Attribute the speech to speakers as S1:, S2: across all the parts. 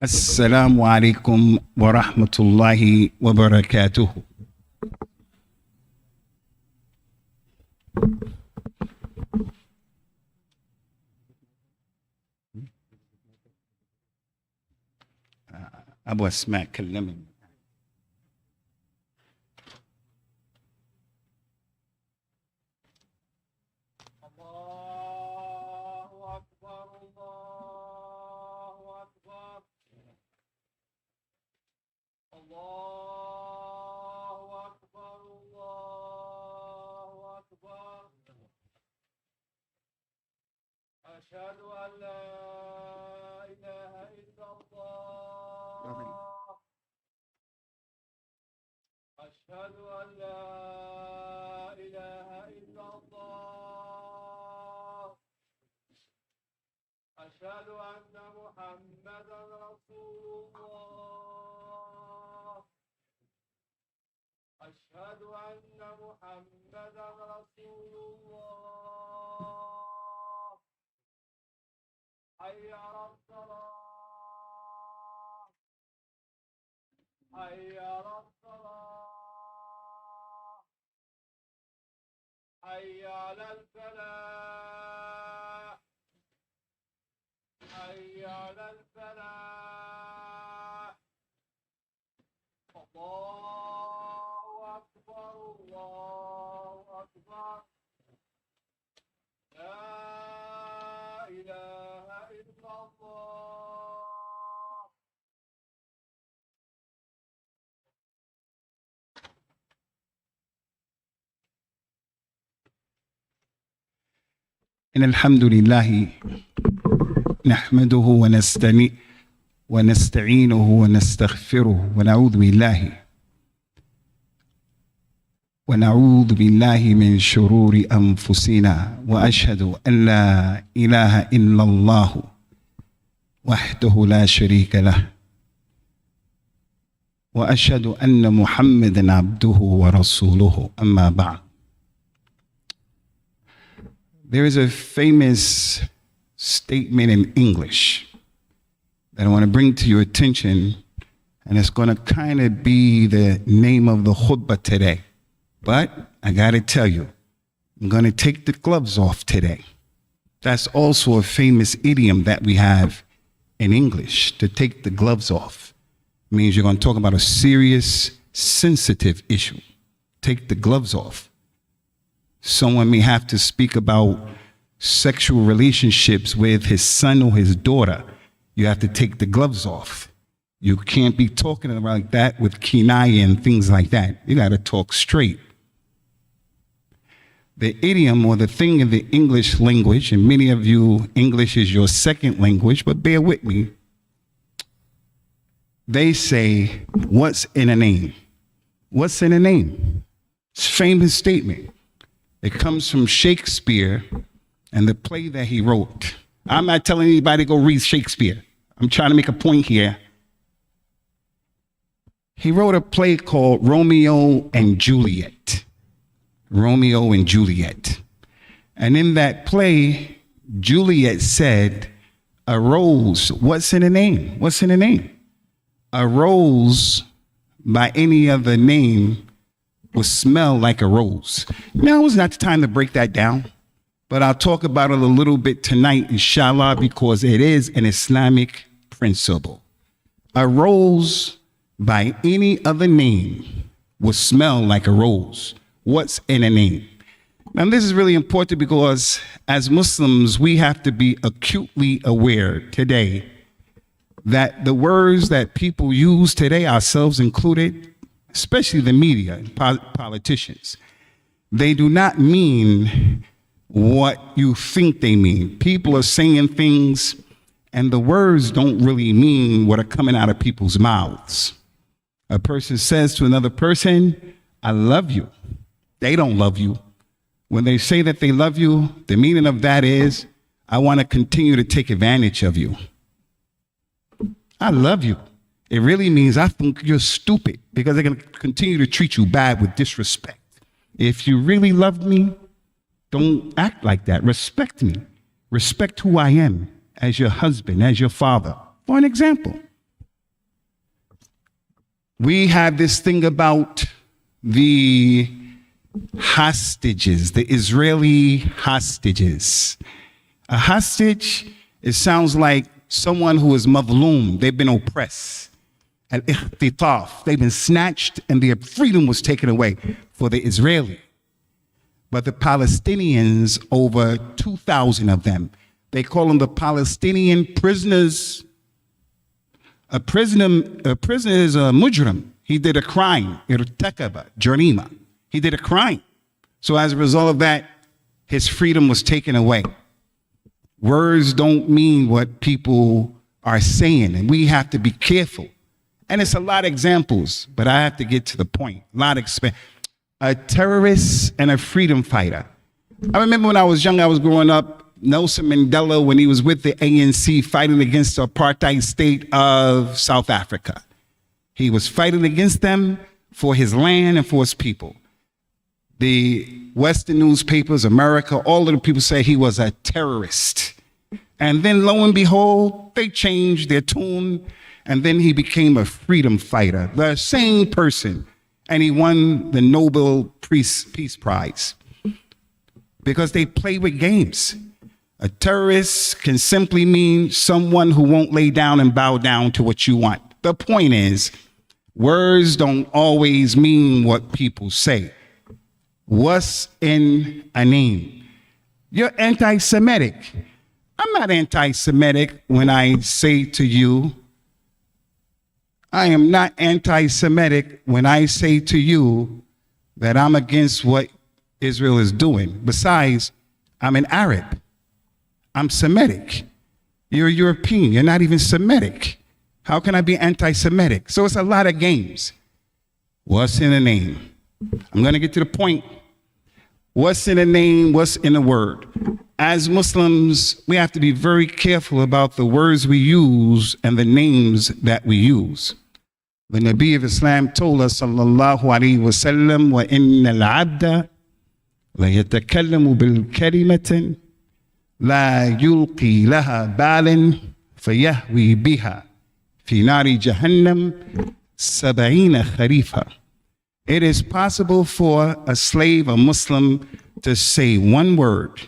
S1: السلام عليكم ورحمة الله وبركاته. أبو أسماء كلمني.
S2: أشهد أن لا إله إلا الله. أشهد أن لا إله إلا الله. أشهد أن محمدا رسول الله. أشهد أن محمدا رسول الله. حي على الصلاة. حي على الصلاة. حي على الفلاح. حي على الفلاح. الله أكبر الله أكبر. لا إله إلا الله.
S1: إن الحمد لله نحمده ونستعينه ونستغفره ونعوذ بالله من شرور أنفسنا، وأشهد أن لا إله إلا الله وحده لا شريك له، وأشهد أن محمدا عبده ورسوله. أما بعد. There is a famous statement in English that I want to bring to your attention, and it's going to kind of be the name of the khutbah today. But I got to tell you, I'm going to take the gloves off today. That's also a famous idiom that we have in English, to take the gloves off. It means you're going to talk about a serious, sensitive issue. Take the gloves off. Someone may have to speak about sexual relationships with his son or his daughter. You have to take the gloves off. You can't be talking like that with kinaya and things like that. You got to talk straight. The idiom, or the thing in the English language, and many of you, English is your second language, but bear with me. They say, what's in a name? What's in a name? It's a famous statement. It comes from Shakespeare and the play that he wrote. I'm not telling anybody to go read Shakespeare. I'm trying to make a point here. He wrote a play called Romeo and Juliet. Romeo and Juliet. And in that play, Juliet said, a rose, what's in a name? What's in a name? A rose by any other name will smell like a rose. Now is not the time to break that down, but I'll talk about it a little bit tonight, inshallah, because it is an Islamic principle. A rose by any other name will smell like a rose. What's in a name? Now, this is really important because as Muslims, we have to be acutely aware today that the words that people use today, ourselves included, especially the media and politicians, they do not mean what you think they mean. People are saying things and the words don't really mean what are coming out of people's mouths. A person says to another person, I love you. They don't love you. When they say that they love you, the meaning of that is, I want to continue to take advantage of you. I love you. It really means I think you're stupid because they're going to continue to treat you bad with disrespect. If you really love me, don't act like that. Respect me. Respect who I am as your husband, as your father. For an example, We have this thing about the hostages, the Israeli hostages. A hostage, it sounds like someone who is mazloom, they've been oppressed. Al-ikhtitaf, they've been snatched and their freedom was taken away for the Israeli. But the Palestinians, over 2,000 of them, they call them the Palestinian prisoners. A prisoner is a mujrim. He did a crime. Irtakaba, jarima. He did a crime. So as a result of that, his freedom was taken away. Words don't mean what people are saying, and we have to be careful. And it's a lot of examples, but I have to get to the point. A terrorist and a freedom fighter. I remember when I was young, I was growing up, Nelson Mandela, when he was with the ANC fighting against the apartheid state of South Africa. He was fighting against them for his land and for his people. The Western newspapers, America, all of the people say he was a terrorist. And then lo and behold, they changed their tune, and then he became a freedom fighter, the same person, and he won the Nobel Peace Prize because they play with games. A terrorist can simply mean someone who won't lay down and bow down to what you want. The point is, words don't always mean what people say. What's in a name? You're anti-Semitic. I'm not anti-Semitic when I say to you, I am not anti-Semitic when I say to you that I'm against what Israel is doing. Besides, I'm an Arab. I'm Semitic. You're European. You're not even Semitic. How can I be anti-Semitic? So it's a lot of games. What's in a name? I'm going to get to the point. What's in a name? What's in a word? As Muslims, we have to be very careful about the words we use and the names that we use. The Nabi of Islam told us, sallallahu alayhi wa sallam, wa inna al-abda la yatakallamu bil kalimatin la yulqi laha balin fayahwi biha fi nari jahannam sab'ina kharifa. It is possible for a slave, a Muslim, to say one word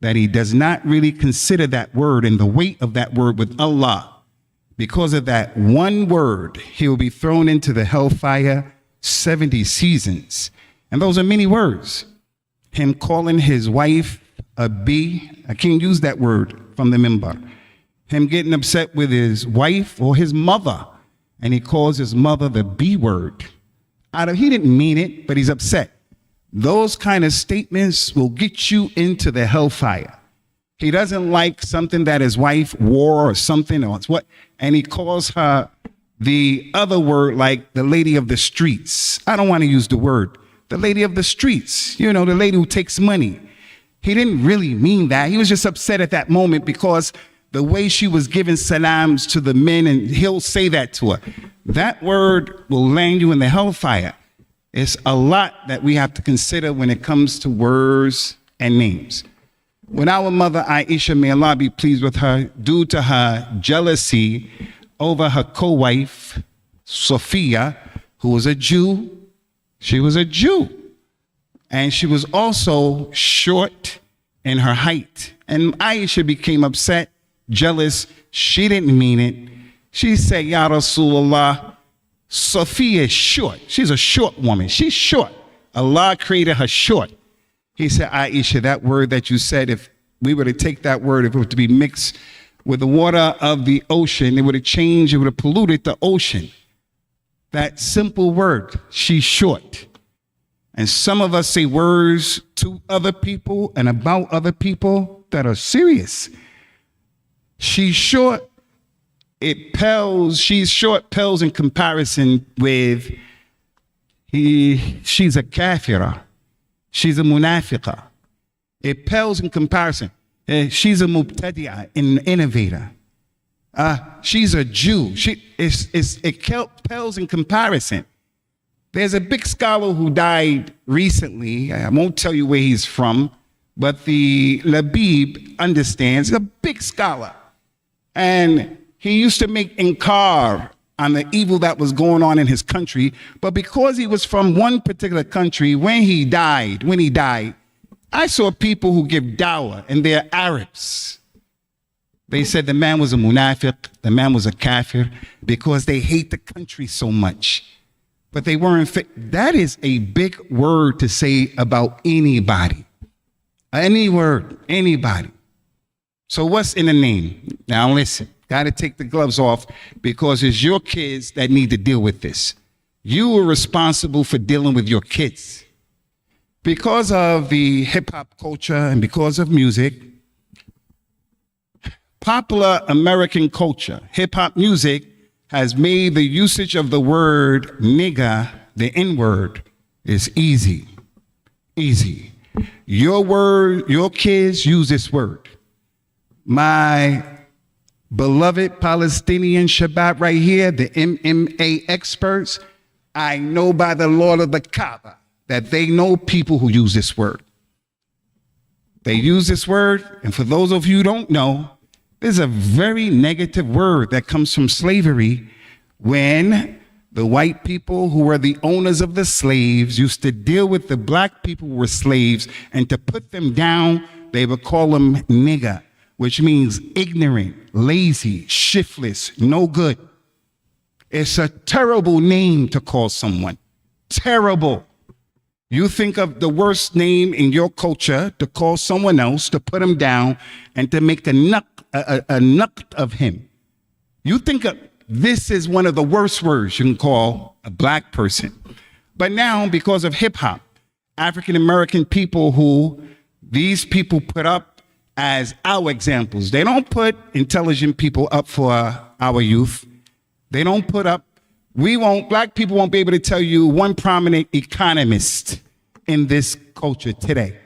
S1: that he does not really consider that word and the weight of that word with Allah. Because of that one word, he will be thrown into the hellfire 70 seasons. And those are many words. Him calling his wife a B, I can't use that word from the minbar. Him getting upset with his wife or his mother, and he calls his mother the B word. He didn't mean it, but he's upset. Those kind of statements will get you into the hellfire. He doesn't like something that his wife wore or something or what, and he calls her the other word, like the lady of the streets. I don't want to use the word. The lady of the streets, you know, the lady who takes money. He didn't really mean that. He was just upset at that moment because the way she was giving salams to the men, and he'll say that to her. That word will land you in the hellfire. It's a lot that we have to consider when it comes to words and names. When our mother Aisha, may Allah be pleased with her, due to her jealousy over her co-wife, Sophia, who was a Jew, she was a Jew. And she was also short in her height. And Aisha became upset, jealous. She didn't mean it. She said, Ya Rasulullah, Sophia is short. She's a short woman. She's short. Allah created her short. He said, Aisha, that word that you said, if we were to take that word, if it were to be mixed with the water of the ocean, it would have changed, it would have polluted the ocean. That simple word, she's short. And some of us say words to other people and about other people that are serious. She's short. It pales, she's short, pales in comparison with she's a kafira. She's a munafiqah. It pales in comparison. She's a mubtadi'ah, an innovator. She's a Jew. It pales in comparison. There's a big scholar who died recently. I won't tell you where he's from, but the Labib understands. He's a big scholar. And he used to make inkar on the evil that was going on in his country. But because he was from one particular country, when he died, I saw people who give dawah, and they're Arabs. They said the man was a munafiq, the man was a kafir, because they hate the country so much. But they weren't fit. That is a big word to say about anybody. Any word, anybody. So what's in the name? Now listen, got to take the gloves off, because it's your kids that need to deal with this. You are responsible for dealing with your kids. Because of the hip hop culture and because of music, popular American culture, hip hop music has made the usage of the word nigga, the N-word, is easy. Easy. Your kids use this word. My beloved Palestinian Shabbat right here, the MMA experts, I know by the Lord of the Kaaba that they know people who use this word. They use this word, and for those of you who don't know, there's a very negative word that comes from slavery, when the white people who were the owners of the slaves used to deal with the black people who were slaves, and to put them down, they would call them nigger, which means ignorant, lazy, shiftless, no good. It's a terrible name to call someone. Terrible. You think of the worst name in your culture to call someone else, to put him down, and to make a nuck of him. You think of this is one of the worst words you can call a black person. But now, because of hip hop, African American people who these people put up as our examples, they don't put intelligent people up for our youth. They don't put up, black people won't be able to tell you one prominent economist in this culture today.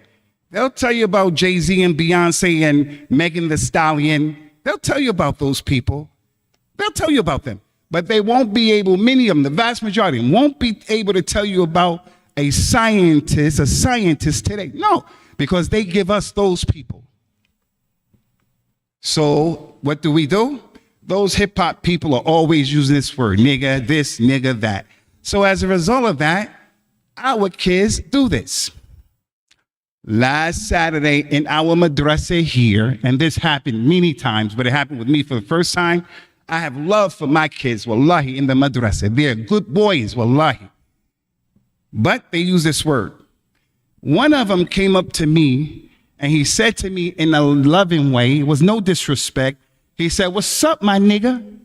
S1: They'll tell you about Jay-Z and Beyonce and Megan Thee Stallion. They'll tell you about those people. They'll tell you about them. But they won't be able, many of them, the vast majority of them, won't be able to tell you about a scientist today. No, because they give us those people. So what do? Those hip hop people are always using this word, nigga this, nigga that. So as a result of that, our kids do this. Last Saturday in our madrasa here, and this happened many times, but it happened with me for the first time. I have love for my kids, wallahi, in the madrasa. They're good boys, wallahi. But they use this word. One of them came up to me and he said to me in a loving way, it was no disrespect. He said, "What's up, my nigga?"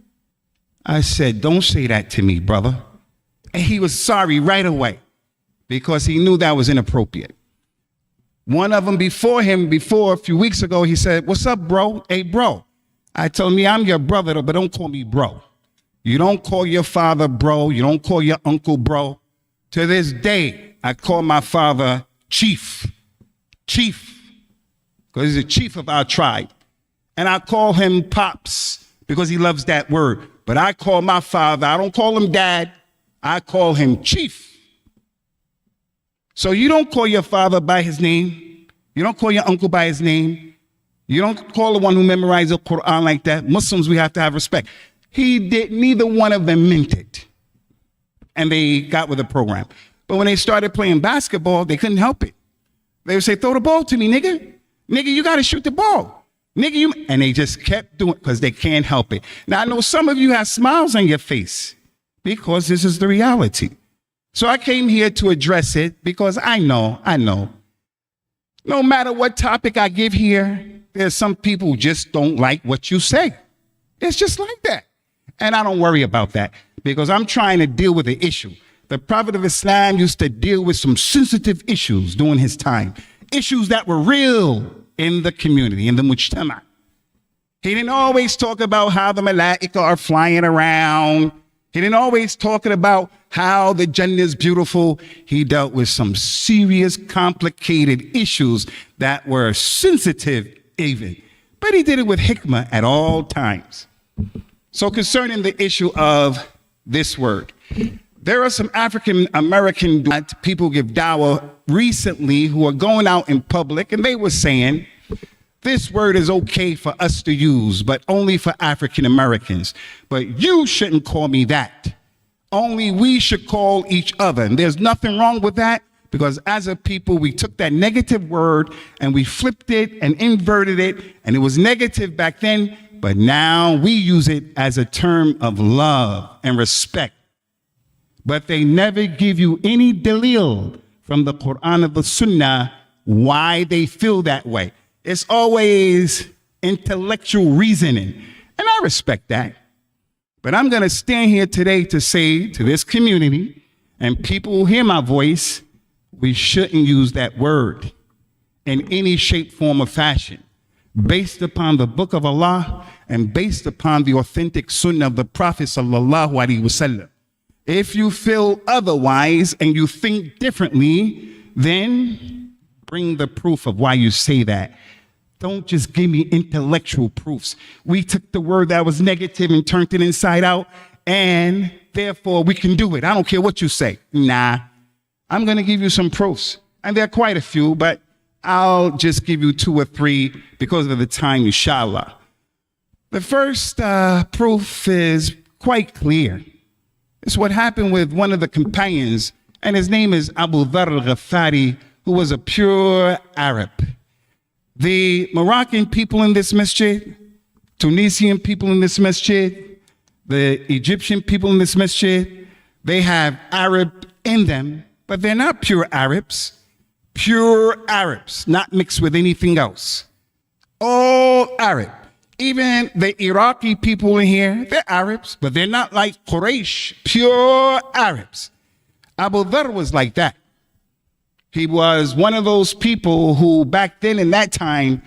S1: I said, "Don't say that to me, brother." And he was sorry right away because he knew that was inappropriate. One of them before a few weeks ago, he said, "What's up, bro? Hey, bro." I told him, "I'm your brother, but don't call me bro. You don't call your father bro. You don't call your uncle bro." To this day, I call my father chief, because he's the chief of our tribe. And I call him pops because he loves that word. But I call my father, I don't call him dad, I call him chief. So you don't call your father by his name. You don't call your uncle by his name. You don't call the one who memorized the Quran like that. Muslims, we have to have respect. Neither one of them meant it. And they got with the program. But when they started playing basketball, they couldn't help it. They would say, "Throw the ball to me, nigga. Nigga, you got to shoot the ball. Nigga, and they just kept doing it because they can't help it." Now, I know some of you have smiles on your face because this is the reality. So I came here to address it because I know, no matter what topic I give here, there's some people who just don't like what you say. It's just like that. And I don't worry about that because I'm trying to deal with the issue. The Prophet of Islam used to deal with some sensitive issues during his time, issues that were real in the community, in the mujtama. He didn't always talk about how the malaika are flying around. He didn't always talk about how the Jannah is beautiful. He dealt with some serious, complicated issues that were sensitive even. But he did it with hikmah at all times. So concerning the issue of this word, there are some African American people give dawah recently who are going out in public, and they were saying, This word is okay for us to use, but only for African Americans. But you shouldn't call me that. Only we should call each other. And there's nothing wrong with that, because as a people, we took that negative word and we flipped it and inverted it, and it was negative back then, but now we use it as a term of love and respect. But they never give you any dalil from the Quran or the Sunnah why they feel that way. It's always intellectual reasoning, and I respect that. But I'm going to stand here today to say to this community and people who hear my voice, we shouldn't use that word in any shape, form, or fashion, based upon the book of Allah and based upon the authentic sunnah of the Prophet sallallahu alaihi wasallam. If you feel otherwise and you think differently, then bring the proof of why you say that. Don't just give me intellectual proofs. We took the word that was negative and turned it inside out, and therefore we can do it. I don't care what you say. Nah, I'm going to give you some proofs. And there are quite a few, but I'll just give you 2 or 3 because of the time, inshallah. The first proof is quite clear. It's what happened with one of the companions, and his name is Abu Dharr al-Ghafari, who was a pure Arab. The Moroccan people in this masjid, Tunisian people in this masjid, the Egyptian people in this masjid, they have Arab in them, but they're not pure Arabs. Pure Arabs, not mixed with anything else. All Arab. Even the Iraqi people in here, they're Arabs, but they're not like Quraysh, pure Arabs. Abu Dharr was like that. He was one of those people who back then in that time,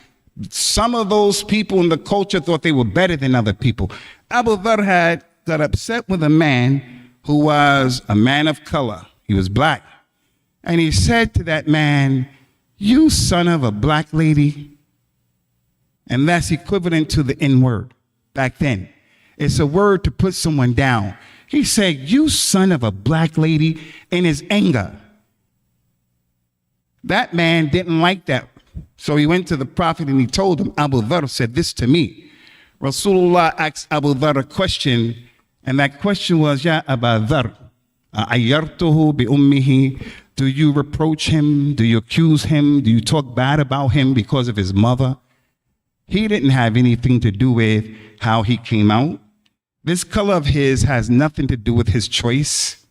S1: some of those people in the culture thought they were better than other people. Abu Dharr had got upset with a man who was a man of color. He was black. And he said to that man, "You son of a black lady." And that's equivalent to the N-word back then. It's a word to put someone down. He said, "You son of a black lady," in his anger. That man didn't like that. So he went to the Prophet and he told him, Abu Dharr said this to me. Rasulullah asked Abu Dharr a question, and that question was, "Ya Abu Dharr, ayyartuhu bi ummihi?" Do you reproach him? Do you accuse him? Do you talk bad about him because of his mother? He didn't have anything to do with how he came out. This color of his has nothing to do with his choice.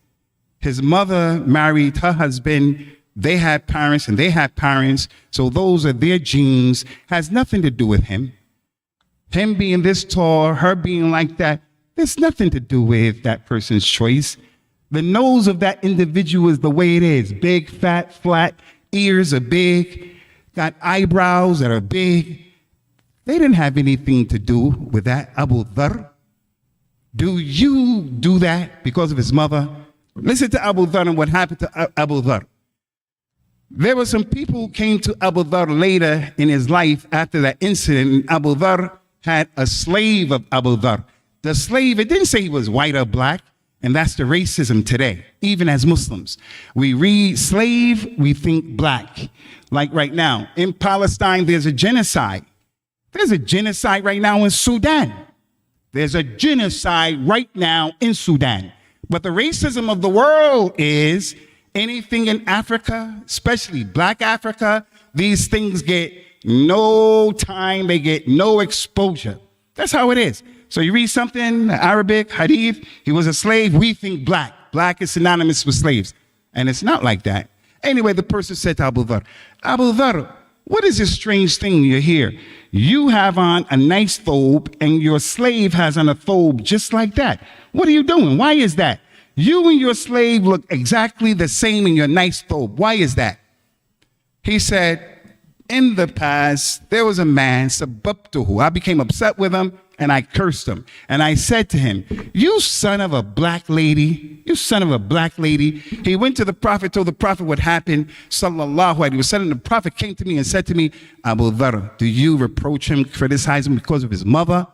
S1: His mother married her husband. They had parents and they had parents. So those are their genes. Has nothing to do with him. Him being this tall, her being like that, there's nothing to do with that person's choice. The nose of that individual is the way it is. Big, fat, flat. Ears are big. Got eyebrows that are big. They didn't have anything to do with that, Abu Dharr. Do you do that because of his mother? Listen to Abu Dharr and what happened to Abu Dharr. There were some people who came to Abu Dharr later in his life after that incident, and Abu Dharr had a slave of Abu Dharr. The slave, it didn't say he was white or black, and that's the racism today, even as Muslims. We read slave, we think black. Like right now, in Palestine, there's a genocide. There's a genocide right now in Sudan. There's a genocide right now in Sudan. But the racism of the world is anything in Africa, especially black Africa, these things get no time, they get no exposure. That's how it is. So you read something, Arabic, hadith, he was a slave, we think black. Black is synonymous with slaves. And it's not like that. Anyway, the person said to Abu Dharr, "Abu Dharr, what is this strange thing you're here? You have on a nice thobe and your slave has on a thobe just like that. What are you doing? Why is that? You and your slave look exactly the same in your nice thobe. Why is that?" He said, "In the past, there was a man, sababtuhu. I became upset with him and I cursed him. And I said to him, 'You son of a black lady, you son of a black lady.'" He went to the Prophet, told the Prophet what happened, sallallahu alaihi wasallam. The Prophet came to me and said to me, "Abu Dharr, do you reproach him, criticize him because of his mother?"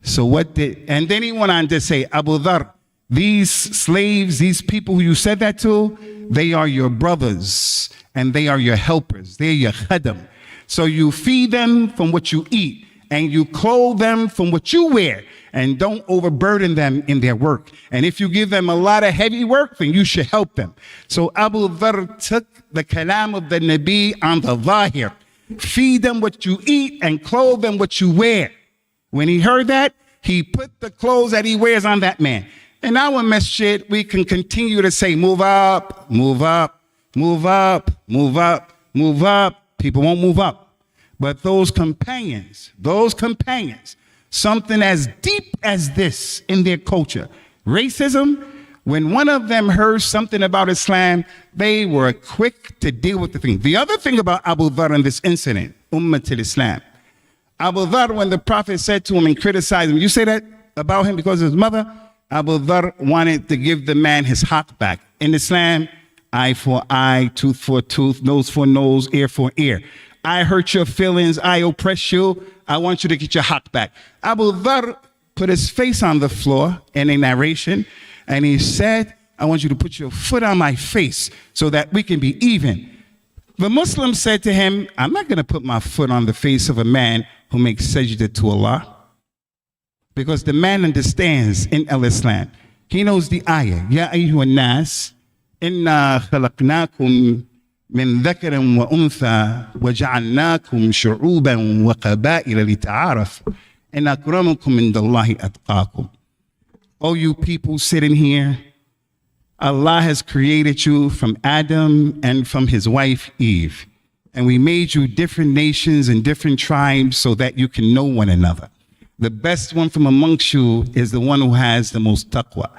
S1: So and then he went on to say, "Abu Dharr, these slaves, these people who you said that to, they are your brothers and they are your helpers. They're your khadam. So you feed them from what you eat, and you clothe them from what you wear, and don't overburden them in their work. And if you give them a lot of heavy work, then you should help them. So Abu Dharr took the kalam of the Nabi on the zahir. Feed them what you eat and clothe them what you wear. When he heard that, he put the clothes that he wears on that man. In our masjid, we can continue to say, move up, move up, move up, move up, move up. People won't move up. But those companions, something as deep as this in their culture, racism, when one of them heard something about Islam, they were quick to deal with the thing. The other thing about Abu Dharr in this incident, Ummatul Islam, Abu Dharr, when the Prophet said to him and criticized him, you say that about him because of his mother? Abu Dharr wanted to give the man his haq back. In Islam, eye for eye, tooth for tooth, nose for nose, ear for ear. I hurt your feelings, I oppress you, I want you to get your haq back. Abu Dharr put his face on the floor in a narration, and he said, I want you to put your foot on my face so that we can be even. The Muslim said to him, I'm not going to put my foot on the face of a man who makes sajda to Allah. Because the man understands in al-Islam. He knows the ayah. Ya ayyuhan nas, inna khalaqnakum min dhakarin wa untha wa ja'alnakum shu'uban wa qaba'ila lita'arafu. Inna akramakum indallahi atqakum. Oh, you people sitting here, Allah has created you from Adam and from his wife Eve. And we made you different nations and different tribes so that you can know one another. The best one from amongst you is the one who has the most taqwa.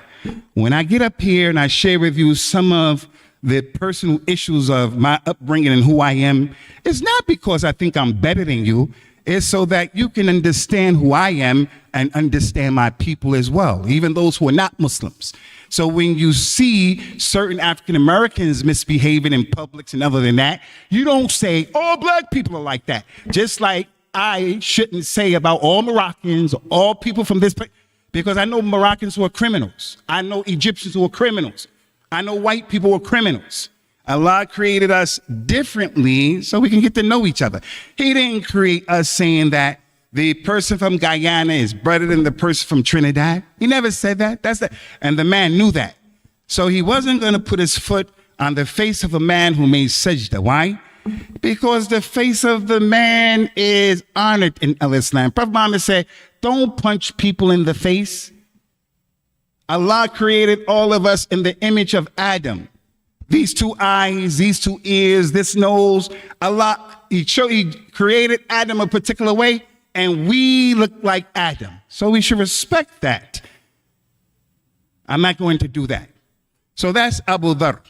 S1: When I get up here and I share with you some of the personal issues of my upbringing and who I am, it's not because I think I'm better than you. It's so that you can understand who I am and understand my people as well, even those who are not Muslims. So when you see certain African Americans misbehaving in public and other than that, you don't say all black people are like that. Just like I shouldn't say about all Moroccans, all people from this place, because I know Moroccans who are criminals. I know Egyptians who are criminals. I know white people who are criminals. Allah created us differently so we can get to know each other. He didn't create us saying that the person from Guyana is better than the person from Trinidad. He never said that. And the man knew that. So he wasn't going to put his foot on the face of a man who made sajda. Why? Because the face of the man is honored in Islam. Prophet Muhammad said, don't punch people in the face. Allah created all of us in the image of Adam. These two eyes, these two ears, this nose. Allah, he created Adam a particular way, and we look like Adam. So we should respect that. I'm not going to do that. So that's Abu Dharr.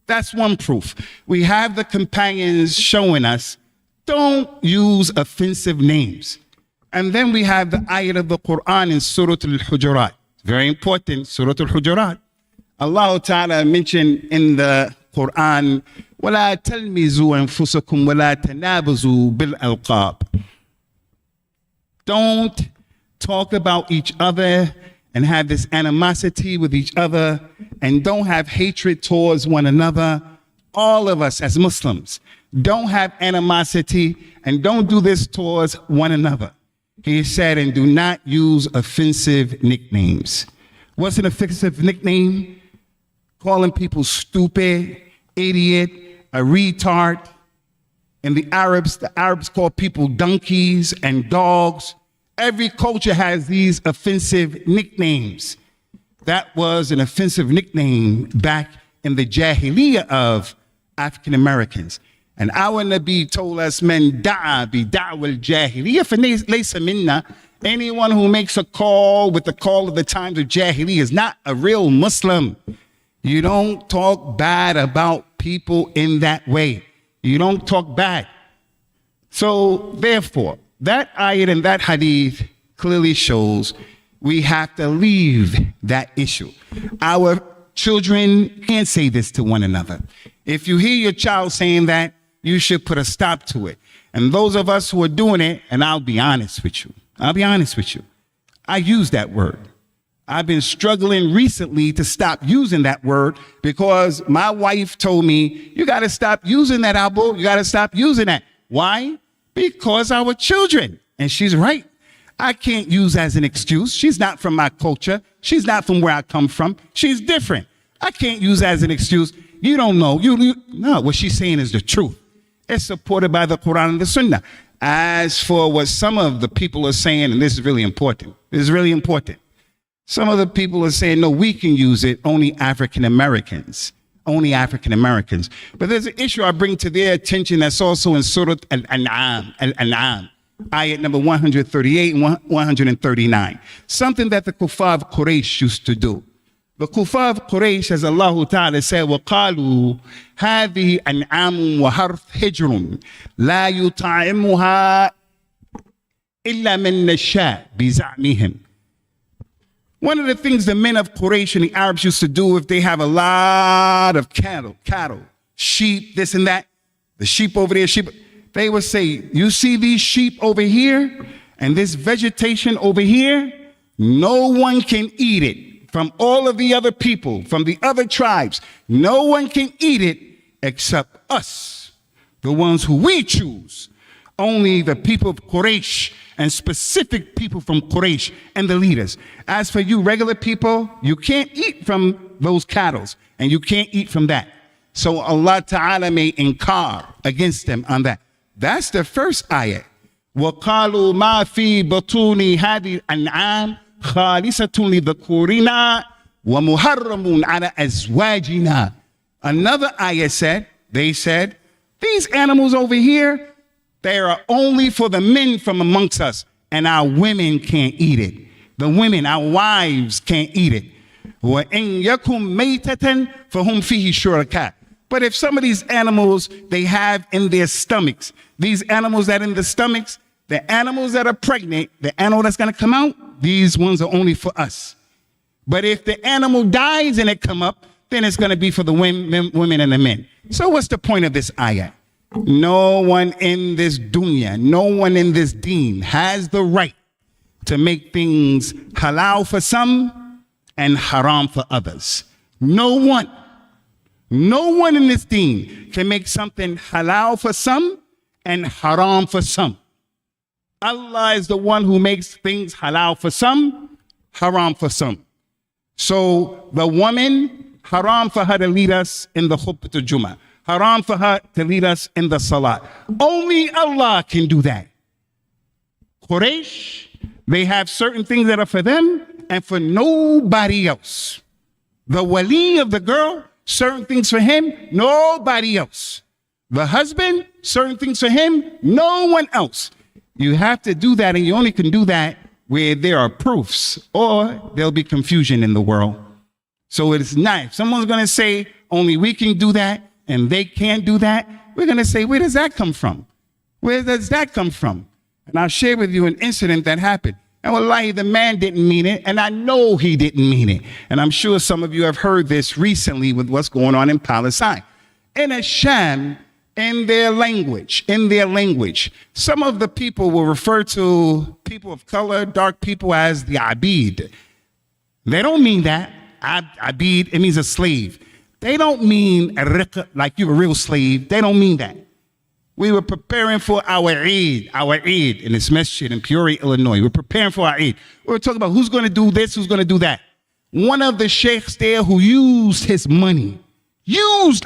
S1: That's one proof. We have the companions showing us, don't use offensive names. And then we have the ayat of the Quran in Surah Al-Hujurat. Very important, Surah Al-Hujurat. Allah Ta'ala mentioned in the Quran, وَلَا تَلْمِزُوا أَنفُسَكُمْ وَلَا تَنَابَزُوا بِالْأَلْقَابِ. Don't talk about each other and have this animosity with each other, and don't have hatred towards one another. All of us as Muslims, don't have animosity and don't do this towards one another. He said, and do not use offensive nicknames. What's an offensive nickname? Calling people stupid, idiot, a retard. And the Arabs call people donkeys and dogs. Every culture has these offensive nicknames. That was an offensive nickname back in the Jahiliyyah of African Americans. And our Nabi told us, "Men da'a bi da'wa al-jahiliyyah falaysa minna." Anyone who makes a call with the call of the times of Jahiliyyah is not a real Muslim. You don't talk bad about people in that way. You don't talk bad. So therefore, that ayat and that hadith clearly shows we have to leave that issue. Our children can't say this to one another. If you hear your child saying that, you should put a stop to it. And those of us who are doing it, and I'll be honest with you, I use that word. I've been struggling recently to stop using that word because my wife told me, you got to stop using that, Abu. You got to stop using that. Why? Because our children. And she's right. I can't use as an excuse. She's not from my culture. She's not from where I come from. She's different. I can't use as an excuse. You don't know. No, what she's saying is the truth. It's supported by the Quran and the Sunnah. As for what some of the people are saying, and this is really important. This is really important. Some of the people are saying, no, we can use it, only African Americans. Only African Americans. But there's an issue I bring to their attention that's also in Surah Al-An'am, ayat number 138 and 139. Something that the Kuffar of Quraysh used to do. The Kuffar of Quraysh, as Allah Ta'ala said, وَقَالُوا هَذِهِ أَنْعَامٌ وَحَرْثٌ حِجْرٌ لَا يُطَعِمُهَا إِلَّا مَن نَشَاءُ بِزَعْمِهِمْ. One of the things the men of Quraysh and the Arabs used to do if they have a lot of cattle, sheep, this and that, the sheep over there, sheep, they would say, you see these sheep over here and this vegetation over here, no one can eat it. From all of the other people, from the other tribes, no one can eat it except us, the ones who we choose. Only the people of Quraysh and specific people from Quraysh and the leaders. As for you regular people, you can't eat from those cattle and you can't eat from that. So Allah Ta'ala may inkar against them on that. That's the first ayat. وَقَالُوا مَا فِي بَطُونِ هَذِهِ الْأَنْعَامِ خَالِصَةٌ لِذَكُورِنَا وَمُحَرَّمٌ عَلَى أَزْوَاجِنَا. Another ayah they said, these animals over here, they are only for the men from amongst us, and our women can't eat it. The women, our wives, can't eat it. وَإِن يَكُن مَيْتَةً فَهُمْ فِيهِ شُرَكَاء. But if some of these animals they have in their stomachs, these animals that in the stomachs, the animals that are pregnant, the animal that's going to come out, these ones are only for us. But if the animal dies and it come up, then it's going to be for the women and the men. So what's the point of this ayah? No one in this dunya, no one in this deen has the right to make things halal for some and haram for others. No one in this deen can make something halal for some and haram for some. Allah is the one who makes things halal for some, haram for some. So the woman, haram for her to lead us in the khutbah to Jumu'ah. Haram for her to lead us in the salat. Only Allah can do that. Quraysh, they have certain things that are for them and for nobody else. The wali of the girl, certain things for him, nobody else. The husband, certain things for him, no one else. You have to do that, and you only can do that where there are proofs, or there'll be confusion in the world. So it's not. If someone's going to say only we can do that and they can't do that, we're going to say, where does that come from? Where does that come from? And I'll share with you an incident that happened. And wallahi, the man didn't mean it, and I know he didn't mean it. And I'm sure some of you have heard this recently with what's going on in Palestine. In Asham, in their language, some of the people will refer to people of color, dark people, as the abid. They don't mean that. Abid, it means a slave. They don't mean like you're a real slave. They don't mean that. We were preparing for our Eid in this Masjid in Peoria, Illinois. We're preparing for our Eid. We were talking about who's going to do this, who's going to do that. One of the sheikhs there who used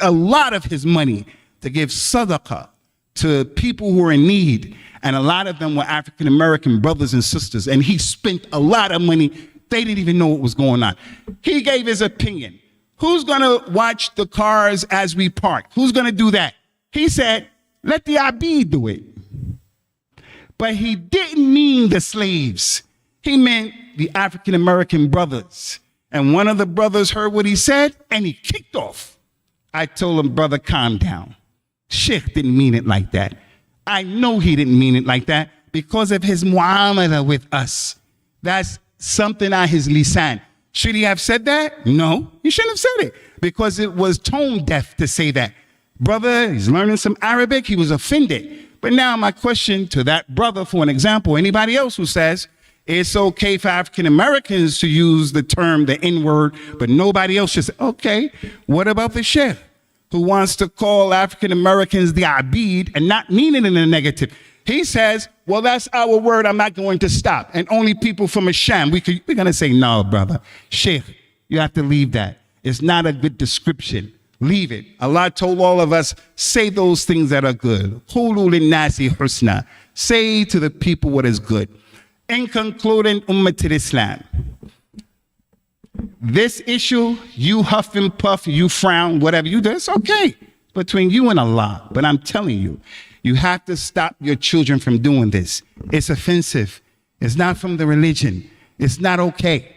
S1: a lot of his money to give sadaqah to people who are in need. And a lot of them were African-American brothers and sisters. And he spent a lot of money. They didn't even know what was going on. He gave his opinion. Who's going to watch the cars as we park? Who's going to do that? He said, let the Abid do it. But he didn't mean the slaves. He meant the African-American brothers. And one of the brothers heard what he said, and he kicked off. I told him, brother, calm down. Sheikh didn't mean it like that. I know he didn't mean it like that because of his muamala with us. That's something on his lisan. Should he have said that? No, he shouldn't have said it because it was tone deaf to say that. Brother, he's learning some Arabic. He was offended. But now my question to that brother, for an example, anybody else who says it's okay for African Americans to use the term, the N-word, but nobody else should say, okay, what about the sheikh who wants to call African Americans the abid and not mean it in a negative? He says, well, that's our word. I'm not going to stop. And only people from a sham, we're going to say, no, brother. Sheikh, you have to leave that. It's not a good description. Leave it. Allah told all of us, say those things that are good. Qulu linnasi husna. Say to the people what is good. In concluding, Ummatul Islam, this issue, you huff and puff, you frown, whatever you do, it's okay between you and Allah. But I'm telling you, you have to stop your children from doing this. It's offensive. It's not from the religion. It's not okay.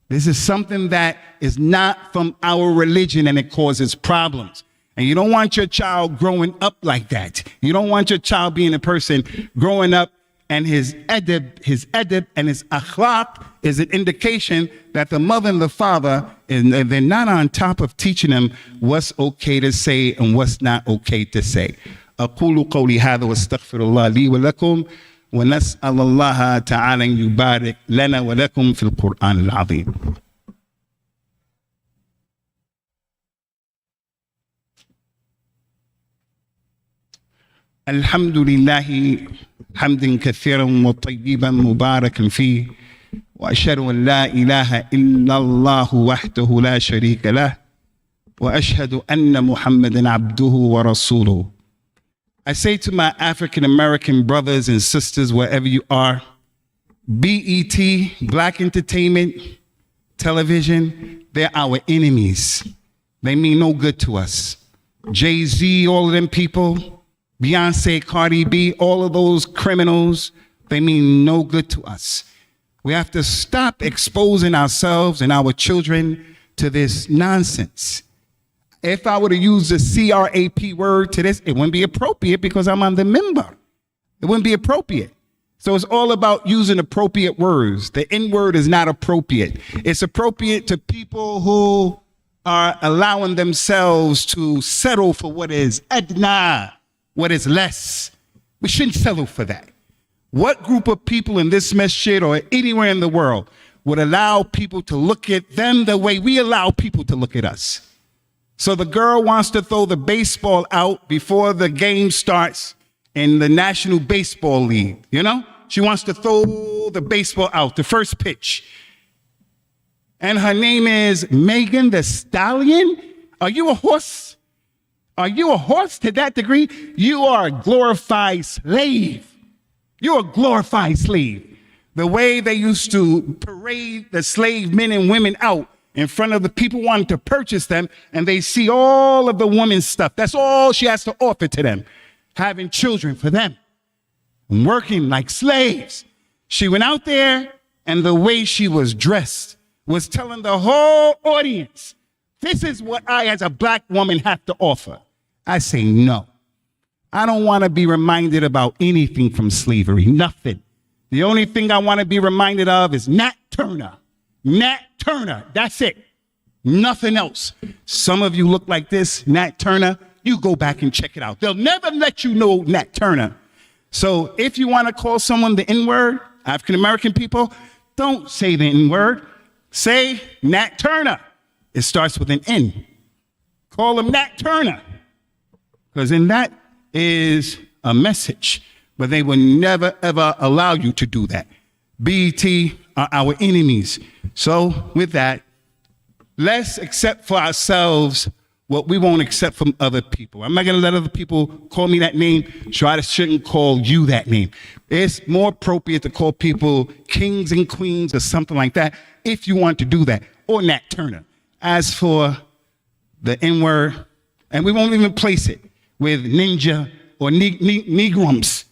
S1: This is something that is not from our religion, and it causes problems. And you don't want your child growing up like that. You don't want your child being a person growing up and his adab and his akhlaq is an indication that the mother and the father, they're not on top of teaching them what's okay to say and what's not okay to say. أقول قولي هذا واستغفر الله لي ولكم ونسأل الله تعالى أن يبارك لنا ولكم في القرآن العظيم. الحمد لله حمدا كثيرا وطيبا مباركا فيه وأشهد أن لا إله إلا الله وحده لا شريك له وأشهد أن محمدا عبده ورسوله. I say to my African American brothers and sisters, wherever you are, BET, Black Entertainment, Television, they're our enemies. They mean no good to us. Jay-Z, all of them people, Beyonce, Cardi B, all of those criminals, they mean no good to us. We have to stop exposing ourselves and our children to this nonsense. If I were to use the CRAP word to this, it wouldn't be appropriate because I'm on the minbar. It wouldn't be appropriate. So it's all about using appropriate words. The N word is not appropriate. It's appropriate to people who are allowing themselves to settle for what is adna, what is less. We shouldn't settle for that. What group of people in this masjid or anywhere in the world would allow people to look at them the way we allow people to look at us? So the girl wants to throw the baseball out before the game starts in the National Baseball League, you know? She wants to throw the baseball out, the first pitch. And her name is Megan the Stallion. Are you a horse? Are you a horse to that degree? You are a glorified slave. You're a glorified slave. The way they used to parade the slave men and women out in front of the people wanting to purchase them, and they see all of the woman's stuff. That's all she has to offer to them, having children for them, and working like slaves. She went out there, and the way she was dressed was telling the whole audience, this is what I, as a black woman, have to offer. I say no. I don't want to be reminded about anything from slavery, nothing. The only thing I want to be reminded of is Nat Turner. Nat Turner, that's it. Nothing else. Some of you look like this, Nat Turner. You go back and check it out. They'll never let you know Nat Turner. So if you want to call someone the N-word, African American people, don't say the N-word. Say Nat Turner. It starts with an N. Call him Nat Turner. Because in that is a message. But they will never, ever allow you to do that. BET are our enemies. So with that, let's accept for ourselves what we won't accept from other people. I'm not going to let other people call me that name, so I shouldn't call you that name. It's more appropriate to call people kings and queens or something like that if you want to do that, or Nat Turner. As for the N-word, and we won't even place it with ninja or negrums.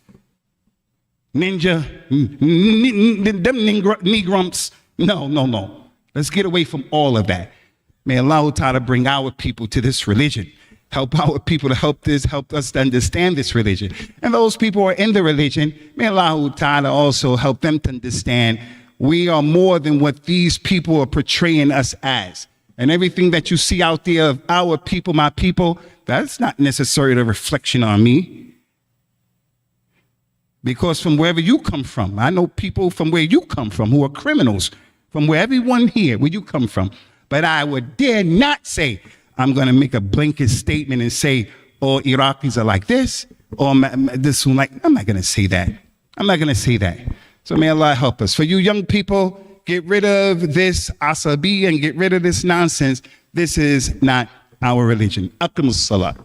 S1: Ninja, them negrums. No. Let's get away from all of that. May Allah Ta'ala bring our people to this religion. Help our people to help us to understand this religion. And those people who are in the religion, may Allah Ta'ala also help them to understand we are more than what these people are portraying us as. And everything that you see out there of our people, my people, that's not necessarily a reflection on me. Because from wherever you come from, I know people from where you come from who are criminals, from where everyone here, where you come from. But I would dare not say, I'm going to make a blanket statement and say, all Iraqis are like this, or this one, like, I'm not going to say that. I'm not going to say that. So may Allah help us. For you young people, get rid of this asabi and get rid of this nonsense. This is not our religion. Aqimus salat.